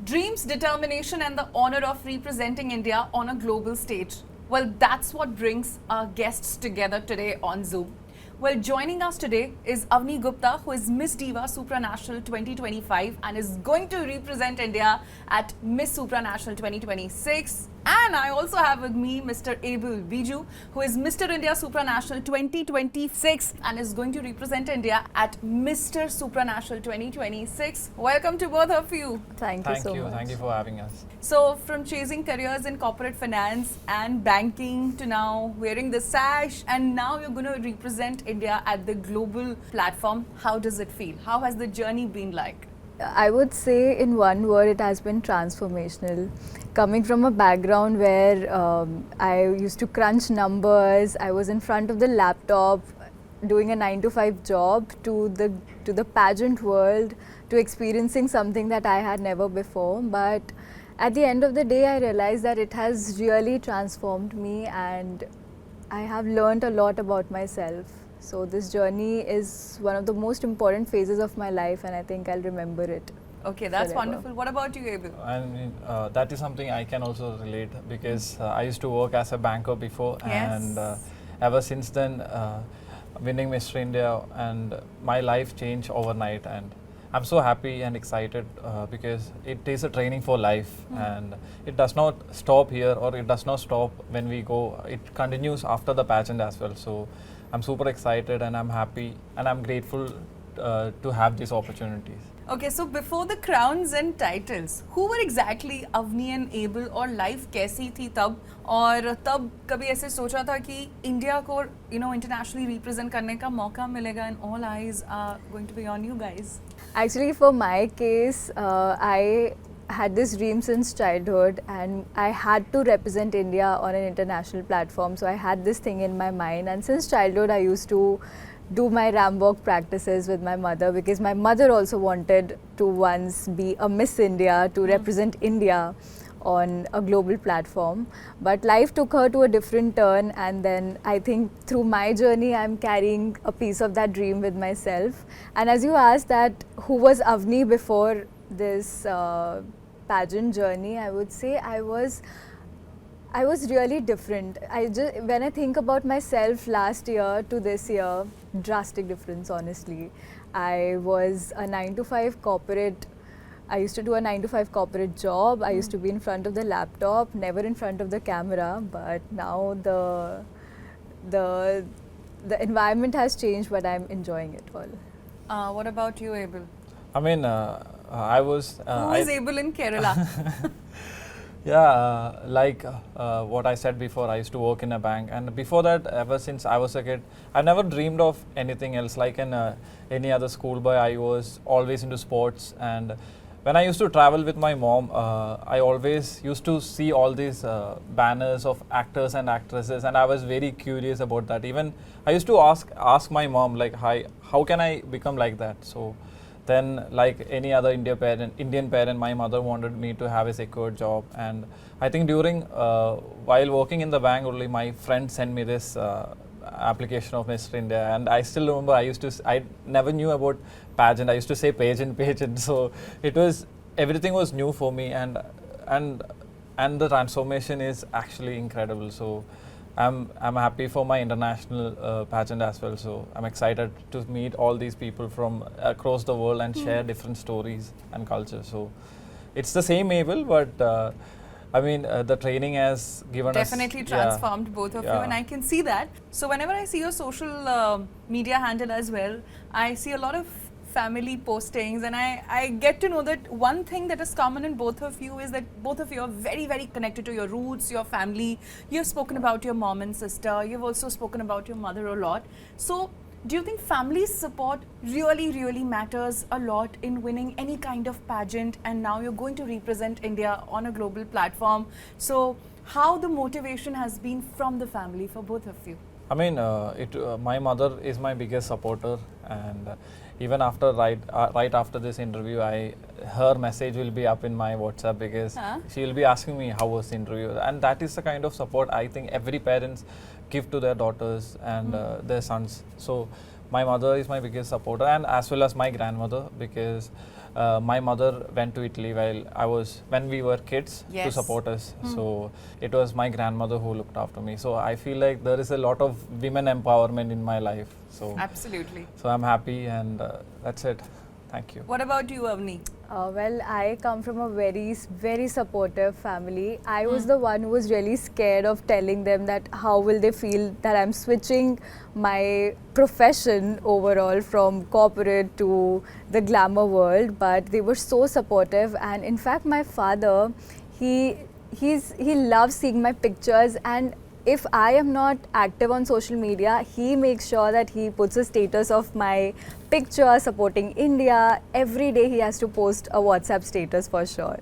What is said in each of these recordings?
Dreams, determination, and the honor of representing India on a global stage. Well, that's what brings our guests together today on Zoom. Well, joining us today is Avni Gupta, who is Miss Diva Supranational 2025 and is going to represent India at Miss Supranational 2026. And I also have with me Mr. Abel Biju, who is Mr. India Supranational 2026 and is going to represent India at Mister Supranational 2026. Welcome to both of you. Thank you so much. Thank you for having us. So, from chasing careers in corporate finance and banking to now wearing the sash, and now you're going to represent India at the global platform. How does it feel? How has the journey been like? I would say in one word, it has been transformational. Coming from a background where I used to crunch numbers, I was in front of the laptop doing a 9-to-5 job, to the pageant world, to experiencing something that I had never before. But at the end of the day, I realized that it has really transformed me and I have learned a lot about myself. So this journey is one of the most important phases of my life and I think I'll remember it. Okay, that's forever. wonderful. What about you, Abel? I mean, that is something I can also relate because I used to work as a banker before, and ever since then, winning Mr. India and my life changed overnight. And I'm so happy and excited because it is a training for life, and it does not stop here or it does not stop when we go. It continues after the pageant as well. So I'm super excited and I'm happy and I'm grateful to have these opportunities. Okay, so before the crowns and titles, who were exactly Avni and Abel, और life कैसी थी तब, और तब कभी ऐसे सोचा था कि इंडिया को internationally represent करने का मौका मिलेगा, and all eyes are going to be on you guys? Actually, for my case, I had this dream since childhood and I had to represent India on an international platform. So I had this thing in my mind, and since childhood I used to do my ram walk practices with my mother because my mother also wanted to once be a Miss India, to represent India on a global platform. But life took her to a different turn, and then I think through my journey I'm carrying a piece of that dream with myself. And as you asked that who was Avni before this pageant journey, I would say I was really different. When I think about myself last year to this year, drastic difference honestly. I was a 9-to-5 corporate. I used to do a 9-to-5 corporate job. I used to be in front of the laptop, never in front of the camera. But now the environment has changed, but I'm enjoying it all. What about you, Abel? I mean, I was. Who is Abel in Kerala? Yeah, like what I said before, I used to work in a bank, and before that, ever since I was a kid, I never dreamed of anything else. Like in any other schoolboy, I was always into sports, and when I used to travel with my mom, I always used to see all these banners of actors and actresses, and I was very curious about that. Even I used to ask my mom, like, "Hi, how can I become like that?" So then, like any other Indian parent, my mother wanted me to have a secure job. And I think during, while working in the bank only, my friend sent me this application of Mr. India. And I still remember I never knew about pageant. I used to say pageant. So everything was new for me. And the transformation is actually incredible. So I'm happy for my international pageant as well. So I'm excited to meet all these people from across the world and share different stories and cultures. So it's the same Abel, but I mean the training has given definitely us transformed both of you, and I can see that. So whenever I see your social media handle as well, I see a lot of family postings, and I get to know that one thing that is common in both of you is that both of you are very, very connected to your roots, your family. You've spoken about your mom and sister. You've also spoken about your mother a lot. So do you think family support really, really matters a lot in winning any kind of pageant? And now you're going to represent India on a global platform. So how the motivation has been from the family for both of you? I mean, my mother is my biggest supporter, and even after right after this interview, her message will be up in my WhatsApp because she will be asking me how was the interview, and that is the kind of support I think every parents give to their daughters and their sons. So my mother is my biggest supporter, and as well as my grandmother, because my mother went to Italy when we were kids to Yes. support us. So it was my grandmother who looked after me. So I feel like there is a lot of women empowerment in my life. So Absolutely. so I'm happy, and that's it. Thank you. What about you, Avni? Well, I come from a very supportive family. I was the one who was really scared of telling them that how will they feel that I'm switching my profession overall from corporate to the glamour world. But they were so supportive, and in fact, my father, he loves seeing my pictures, and if I am not active on social media, he makes sure that he puts a status of my picture supporting India. Every day he has to post a WhatsApp status for sure.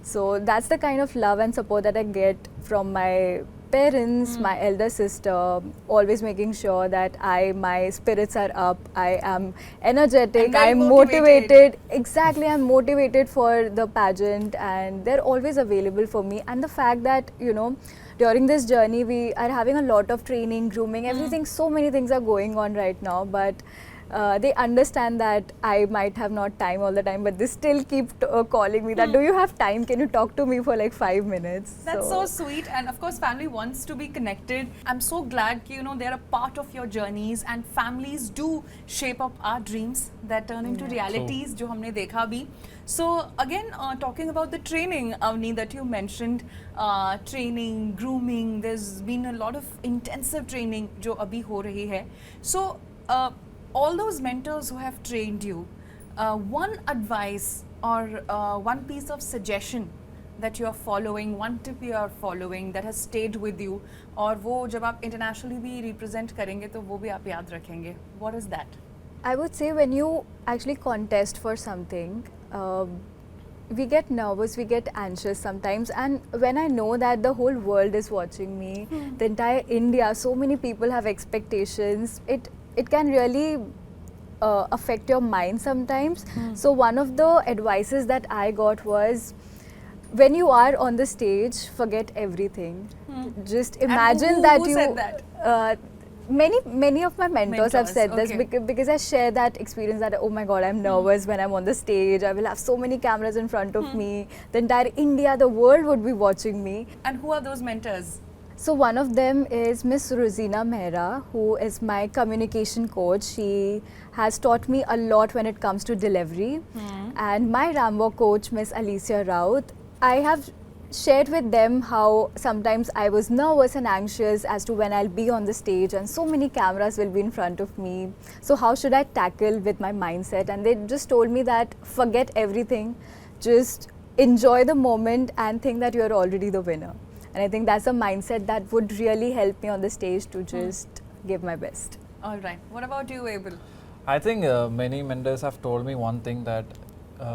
So that's the kind of love and support that I get from my parents, my elder sister, always making sure that my spirits are up, I am energetic, And very I'm motivated. Exactly, I'm motivated for the pageant, and they're always available for me. And the fact that, during this journey we are having a lot of training, grooming, everything, so many things are going on right now, but they understand that I might have not time all the time, but they still keep calling me that, do you have time, can you talk to me for like 5 minutes? That's so sweet, and of course family wants to be connected. I'm so glad they're a part of your journeys, and families do shape up our dreams that turn into realities jo humne dekha bhi. So again, talking about the training, Avni, that you mentioned, training, grooming, there's been a lot of intensive training jo abhi ho rahi hai. So all those mentors who have trained you, one advice or one piece of suggestion that you are following, one tip you are following that has stayed with you, और वो जब आप internationally भी represent करेंगे तो वो भी आप याद रखेंगे. What is that? I would say when you actually contest for something, we get nervous, we get anxious sometimes, and when I know that the whole world is watching me, the entire India, so many people have expectations, it can really affect your mind sometimes. So one of the advices that I got was, when you are on the stage, forget everything. Just imagine who said that? Many of my mentors have said okay. this because I share that experience that, oh my god, I'm nervous when I'm on the stage, I will have so many cameras in front of me, the entire India, the world would be watching me. And who are those mentors? So one of them is Miss Rosina Mehra, who is my communication coach. She has taught me a lot when it comes to delivery. And my Rambo coach, Miss Alicia Raut, I have shared with them how sometimes I was nervous and anxious as to when I'll be on the stage and so many cameras will be in front of me. So how should I tackle with my mindset? And they just told me that forget everything, just enjoy the moment and think that you're already the winner. And I think that's a mindset that would really help me on the stage to just give my best. All right. What about you, Abel? I think many mentors have told me one thing, that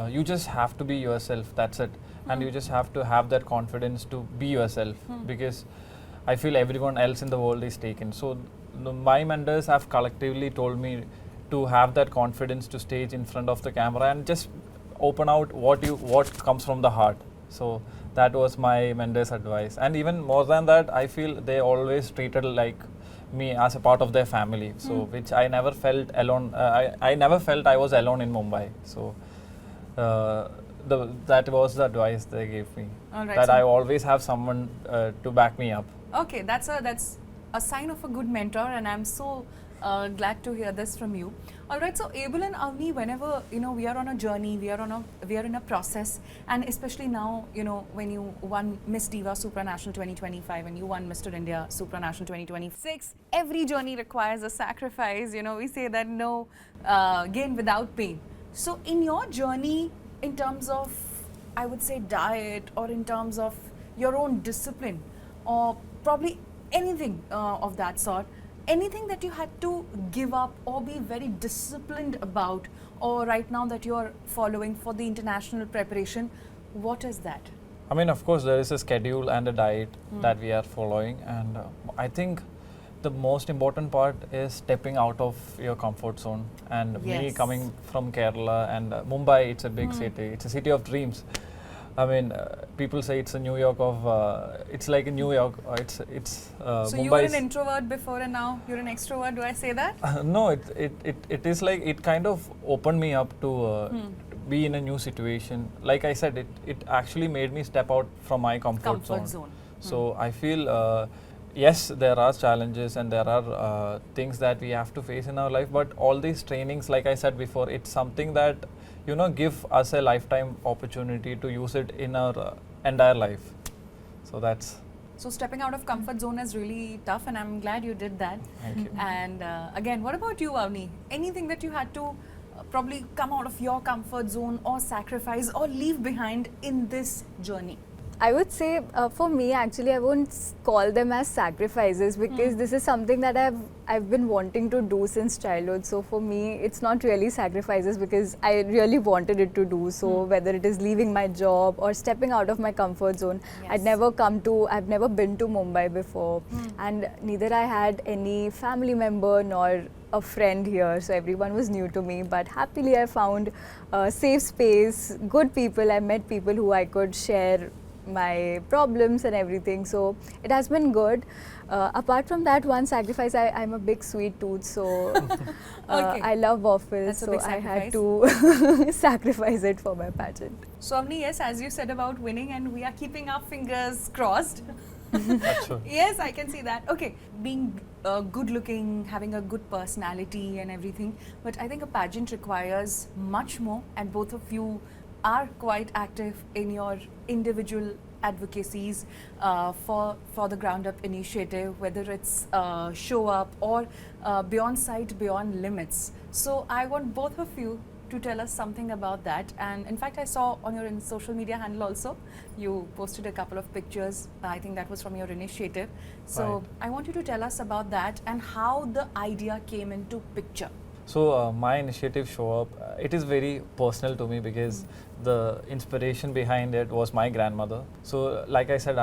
you just have to be yourself, that's it. And you just have to have that confidence to be yourself, because I feel everyone else in the world is taken. So my mentors have collectively told me to have that confidence to stage in front of the camera and just open out what comes from the heart. So that was my mentor's advice. And even more than that, I feel they always treated like me as a part of their family. So which I never felt alone. I never felt I was alone in Mumbai. So that was the advice they gave me. All right, that so I always have someone to back me up. Okay, that's a sign of a good mentor, and I'm so glad to hear this from you. All right, so Abel and Avni, whenever we are on a journey, we are in a process, and especially now, when you won Miss Diva Supranational 2025 and you won Mr. India Supranational 2026, every journey requires a sacrifice. We say that no gain without pain. So in your journey, in terms of, I would say, diet, or in terms of your own discipline, or probably anything of that sort, anything that you had to give up or be very disciplined about, or right now that you're following for the international preparation, what is that? I mean, of course, there is a schedule and a diet that we are following, and I think the most important part is stepping out of your comfort zone. And me Yes. coming from Kerala and Mumbai, it's a big city, it's a city of dreams. I mean, people say it's a New York of, it's like a New York, it's So Mumbai. you were an introvert before and now you're an extrovert, do I say that? No, it is like, it kind of opened me up to be in a new situation. Like I said, it actually made me step out from my comfort zone. So I feel, yes, there are challenges and there are things that we have to face in our life, but all these trainings, like I said before, it's something that, you know, give us a lifetime opportunity to use it in our entire life. So that's. So stepping out of comfort zone is really tough, and I'm glad you did that. Thank you. And again, what about you, Avni? Anything that you had to probably come out of your comfort zone or sacrifice or leave behind in this journey? I would say for me, actually, I won't call them as sacrifices, because this is something that I've been wanting to do since childhood. So for me, it's not really sacrifices, because I really wanted it to do. So whether it is leaving my job or stepping out of my comfort zone, I've never been to Mumbai before, and neither I had any family member nor a friend here, so everyone was new to me. But happily, I found a safe space, good people. I met people who I could share my problems and everything, so it has been good. Apart from that, one sacrifice, I'm a big sweet tooth, so I love waffles, so I had to sacrifice it for my pageant. So Avni, yes, as you said about winning, and we are keeping our fingers crossed. That's true. Yes, I can see that. Okay, being good looking, having a good personality and everything, but I think a pageant requires much more, and both of you are quite active in your individual advocacies for the Ground Up initiative, whether it's Show Up or Beyond Sight, Beyond Limits. So I want both of you to tell us something about that. And in fact, I saw on your social media handle also, you posted a couple of pictures. I think that was from your initiative. So I want you to tell us about that and how the idea came into picture. So my initiative Show Up, it is very personal to me, because the inspiration behind it was my grandmother. So like I said,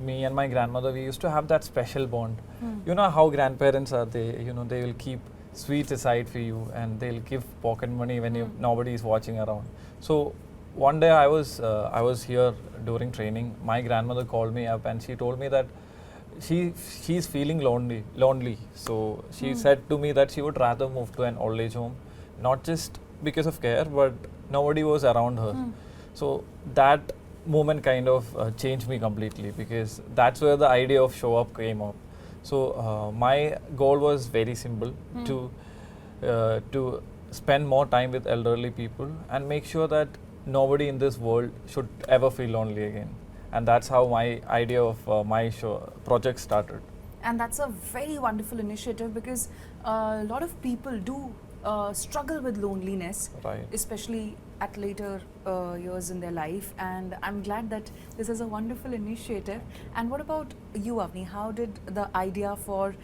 me and my grandmother, we used to have that special bond. You know how grandparents are, they will keep sweets aside for you, and they'll give pocket money when nobody is watching around. So one day I was here during training. My grandmother called me up and she told me that she's feeling lonely. So she said to me that she would rather move to an old age home, not just because of care, but nobody was around her. So that moment kind of changed me completely, because that's where the idea of Show Up came up. So my goal was very simple, to spend more time with elderly people and make sure that nobody in this world should ever feel lonely again. And that's how my idea of my project started. And that's a very wonderful initiative, because a lot of people do struggle with loneliness, especially at later years in their life. And I'm glad that this is a wonderful initiative. And what about you, Avni? How did the idea for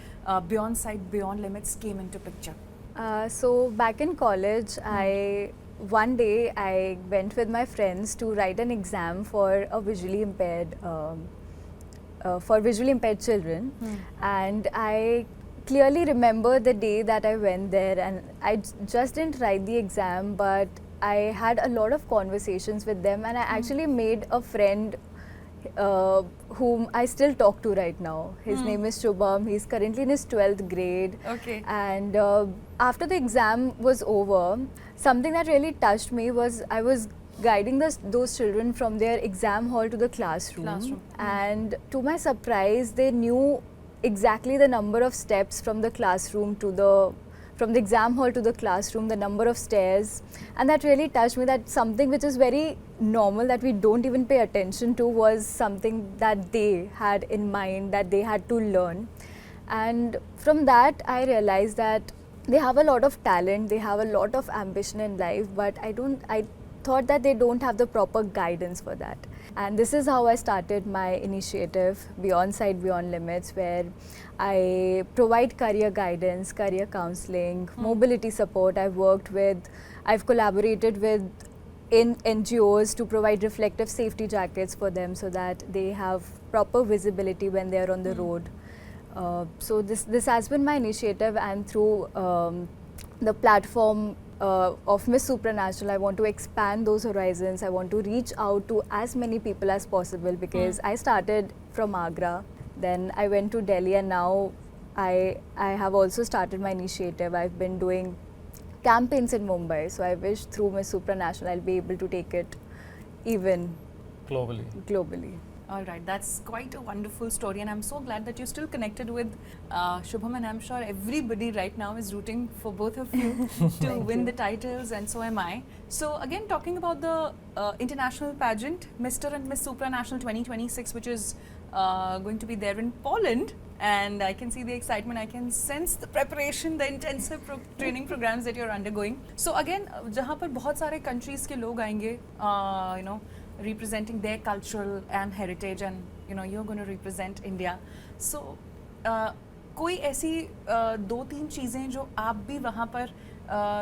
Beyond Sight, Beyond Limits came into picture? So back in college, one day I went with my friends to write an exam for a visually impaired children, and I clearly remember the day that I went there, and I just didn't write the exam, but I had a lot of conversations with them, and I actually made a friend whom I still talk to right now. His name is Shubham. He's currently in his 12th grade. Okay. And after the exam was over, something that really touched me was I was guiding those children from their exam hall to the classroom. And to my surprise, they knew exactly the number of steps from the classroom to from the exam hall to the classroom, the number of stairs, and that really touched me, that something which is very normal, that we don't even pay attention to, was something that they had in mind, that they had to learn. And from that I realized that they have a lot of talent, they have a lot of ambition in life, but I thought that they don't have the proper guidance for that. And this is how I started my initiative, Beyond Sight, Beyond Limits, where I provide career guidance, career counseling, mobility support. I've collaborated with NGOs to provide reflective safety jackets for them, so that they have proper visibility when they are on the road. So this has been my initiative, and through the platform of Miss Supranational, I want to expand those horizons. I want to reach out to as many people as possible because I started from Agra, then I went to Delhi, and now I have also started my initiative. I've been doing campaigns in Mumbai, so I wish through Miss Supranational I'll be able to take it even globally. All right, that's quite a wonderful story, and I'm so glad that you're still connected with Shubham, and I'm sure everybody right now is rooting for both of you to win the titles, and so am I. So again, talking about the international pageant, Mr. and Miss Supranational 2026, which is going to be there in Poland, and I can see the excitement, I can sense the preparation, the intensive training programs that you're undergoing. So again, जहाँ पर बहुत सारे countries के लोग आएंगे, you know, representing their cultural and heritage, and you know you're going to represent India. So कोई ऐसी दो तीन चीज़ें जो आप भी वहाँ पर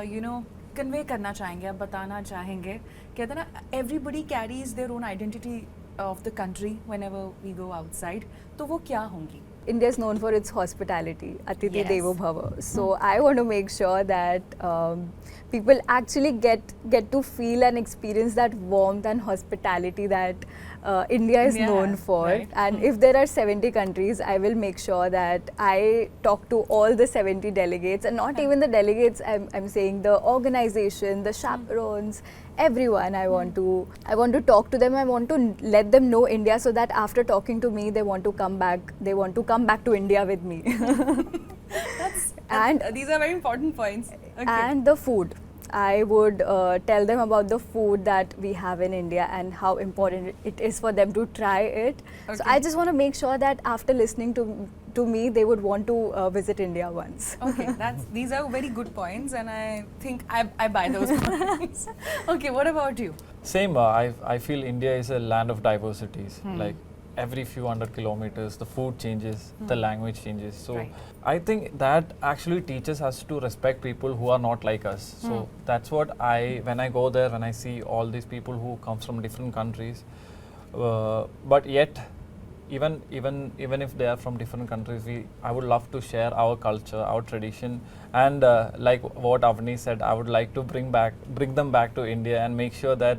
you know convey करना चाहेंगे, आप बताना चाहेंगे, कहते हैं ना everybody carries their own identity of the country whenever we go outside, तो वो क्या होंगी? India is known for its hospitality, Atithi Yes. Devo Bhava. So I want to make sure that people actually get to feel and experience that warmth and hospitality that India is known has, for. right? And if there are 70 countries, I will make sure that I talk to all the 70 delegates, and not even the delegates. I'm saying the organization, the chaperones, everyone. I want to talk to them. I want to let them know India, so that after talking to me, they want to come back. They want to come back to India with me. And these are very important points. Okay. And the food. I would tell them about the food that we have in India and how important it is for them to try it. So I just want to make sure that after listening to me, they would want to visit India once. Okay, these are very good points, and I think I buy those points. Okay, what about you? Same, I feel India is a land of diversities. Like every few hundred kilometers, the food changes, the language changes. So Right. I think that actually teaches us to respect people who are not like us. So that's what when I go there, when I see all these people who come from different countries, but yet even if they are from different countries, I would love to share our culture, our tradition, and like what Avni said, I would like to bring them back to India and make sure that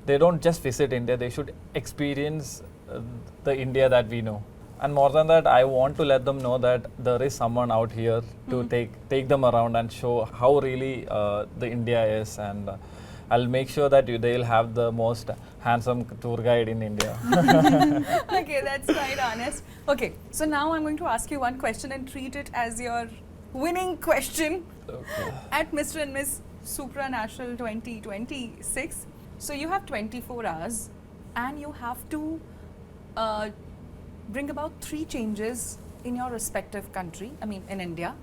they don't just visit India, they should experience the India that we know. And more than that, I want to let them know that there is someone out here to take them around and show how really the India is, and I'll make sure that they'll have the most handsome tour guide in India. Okay, that's quite honest. Okay, so now I'm going to ask you one question and treat it as your winning question at Mr. and Miss Supranational 2026. So you have 24 hours and you have to bring about 3 changes in your respective country, I mean in India.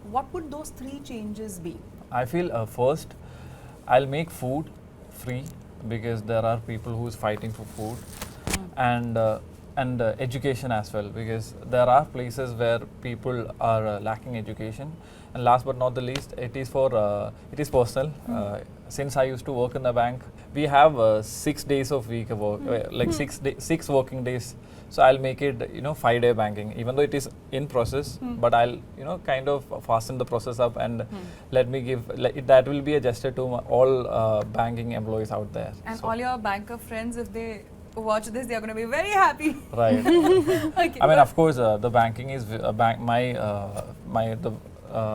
What would those 3 changes be? I feel first, I'll make food free because there are people who is fighting for food, and education as well, because there are places where people are lacking education. And last but not the least, it is personal. Since I used to work in the bank, we have 6 days of week work, like 6 working days. So I'll make it 5-day banking, even though it is in process, but I'll kind of fasten the process up and let me give that will be a gesture to all banking employees out there. And all your banker friends, if they watch this, they are going to be very happy. Right. Okay. I mean, of course, the banking is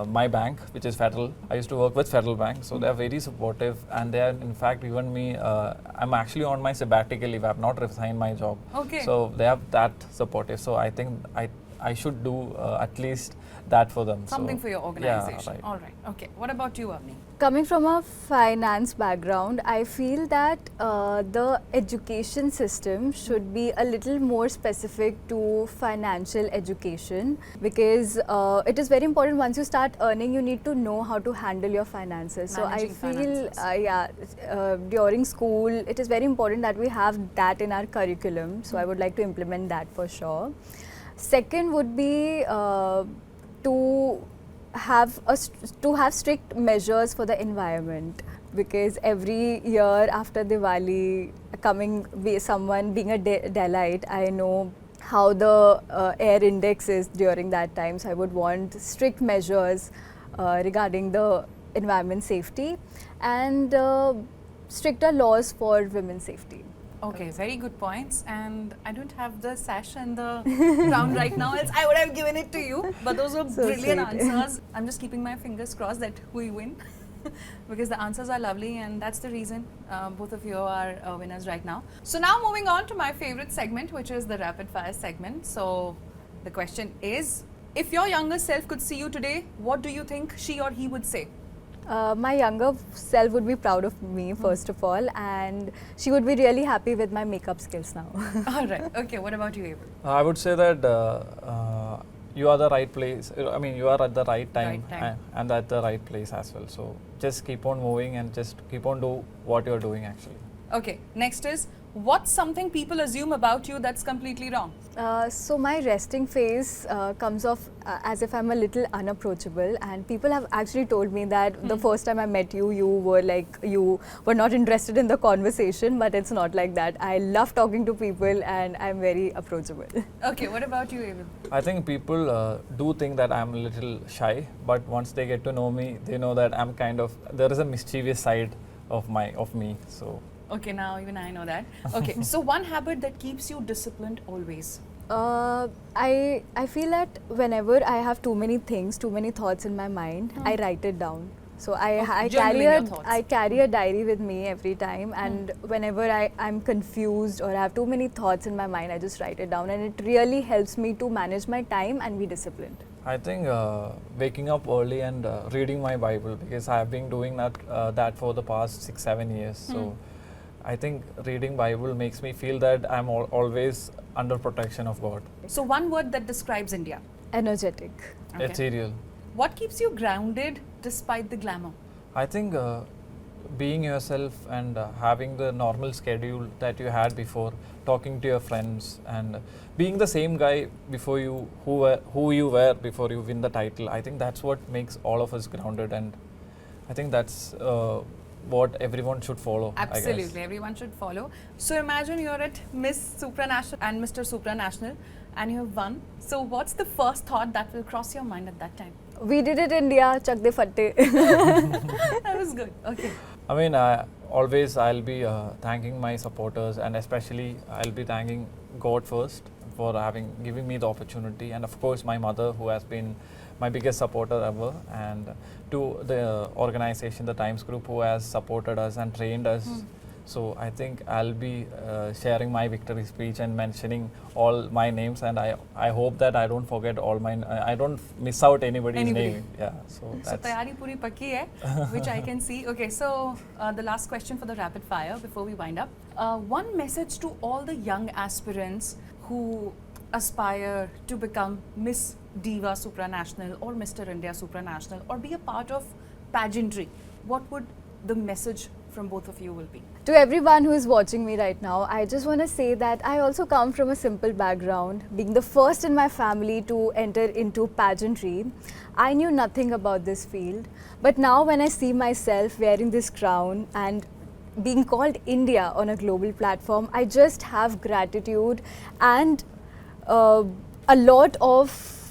my bank, which is Federal. I used to work with Federal Bank, so they are very supportive, and they are in fact given me. I'm actually on my sabbatical leave. I have not resigned my job. Okay. So they have that supportive. So I think I should do at least that for them. Something so, for your organization. Yeah, right. All right. Okay. What about you, Avni? Coming from a finance background, I feel that the education system should be a little more specific to financial education, because it is very important. Once you start earning, you need to know how to handle your finances. Managing so I feel during school it is very important that we have that in our curriculum. So I would like to implement that for sure. Second would be to have strict measures for the environment, because every year after Diwali, someone being a Delite, I know how the air index is during that time. So I would want strict measures regarding the environment safety, and stricter laws for women's safety. Okay, very good points. And I don't have the sash and the crown right now, else I would have given it to you. But those were So brilliant sweet. answers. I'm just keeping my fingers crossed that we win because the answers are lovely, and that's the reason both of you are winners right now. So now moving on to my favorite segment, which is the rapid fire segment. So the question is, if your younger self could see you today, what do you think she or he would say? My younger self would be proud of me, first of all, and she would be really happy with my makeup skills now. All right. Okay. What about you, Abel? I would say that you are the right place. I mean, you are at the right time, Right time. and at the right place as well. So just keep on moving and just keep on do what you're doing actually. Okay. Next is, what's something people assume about you that's completely wrong? So my resting face comes off as if I'm a little unapproachable, and people have actually told me that the first time I met you, you were not interested in the conversation, but it's not like that. I love talking to people and I'm very approachable. Okay, what about you, Abel? I think people do think that I'm a little shy, but once they get to know me, they know that I'm kind of, there is a mischievous side of me. So Okay, now even I know that. Okay, so one habit that keeps you disciplined always. I feel that whenever I have too many thoughts in my mind, I write it down. So I carry a diary with me every time, and whenever I'm confused or I have too many thoughts in my mind, I just write it down, and it really helps me to manage my time and be disciplined. I think waking up early and reading my Bible, because I have been doing that for the past 6-7 years. So I think reading Bible makes me feel that I'm always under protection of God. So one word that describes India. Energetic. Okay. Ethereal. What keeps you grounded despite the glamour? I think being yourself and having the normal schedule that you had before, talking to your friends and being the same guy before you, who you were before you win the title. I think that's what makes all of us grounded, and I think that's what everyone should follow. Absolutely, everyone should follow. So imagine you're at Miss Supranational and Mister Supranational and you have won. So what's the first thought that will cross your mind at that time? We did it, India. Chak de fatte. That was good. Okay. I mean, I'll be thanking my supporters, and especially I'll be thanking God first for giving me the opportunity, and of course my mother, who has been my biggest supporter ever, and to the organization, the Times Group, who has supported us and trained us. So I think I'll be sharing my victory speech and mentioning all my names, and I hope that I don't forget I don't miss out anybody's name. Yeah. So that's. So tayari puri pakki hai, which I can see. Okay, so the last question for the rapid fire before we wind up. One message to all the young aspirants who aspire to become Miss Diva Supranational or Mr. India Supranational or be a part of pageantry. What would the message from both of you will be? To everyone who is watching me right now, I just want to say that I also come from a simple background. Being the first in my family to enter into pageantry, I knew nothing about this field. But now when I see myself wearing this crown and being called India on a global platform, I just have gratitude and a lot of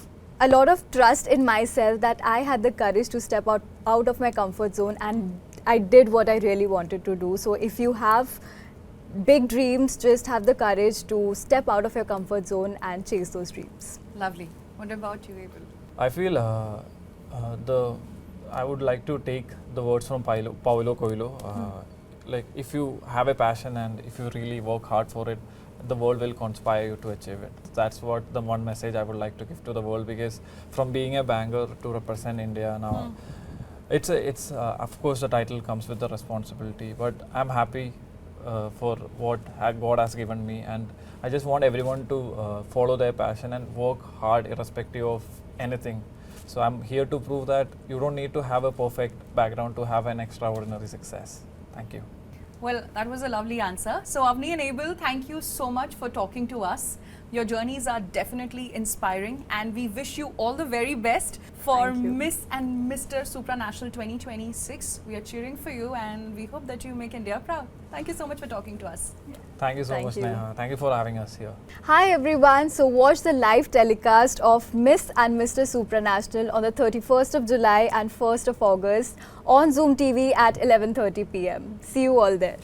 trust in myself that I had the courage to step out of my comfort zone, and I did what I really wanted to do. So if you have big dreams, just have the courage to step out of your comfort zone and chase those dreams. Lovely. What about you, Abel? I feel I would like to take the words from Paulo Coelho. Like, if you have a passion and if you really work hard for it, the world will conspire you to achieve it. That's what the one message I would like to give to the world, because from being a banker to represent India now, it's of course the title comes with the responsibility, but I'm happy for what God has given me, and I just want everyone to follow their passion and work hard irrespective of anything. So I'm here to prove that you don't need to have a perfect background to have an extraordinary success. Thank you. Well, that was a lovely answer. So Avni and Abel, thank you so much for talking to us. Your journeys are definitely inspiring, and we wish you all the very best for Thank you. Miss and Mister Supranational 2026. We are cheering for you and we hope that you make India proud. Thank you so much for talking to us. Thank you so Thank much, you. Neha. Thank you for having us here. Hi everyone, so watch the live telecast of Miss and Mister Supranational on the 31st of July and 1st of August on Zoom TV at 11:30 p.m. See you all there.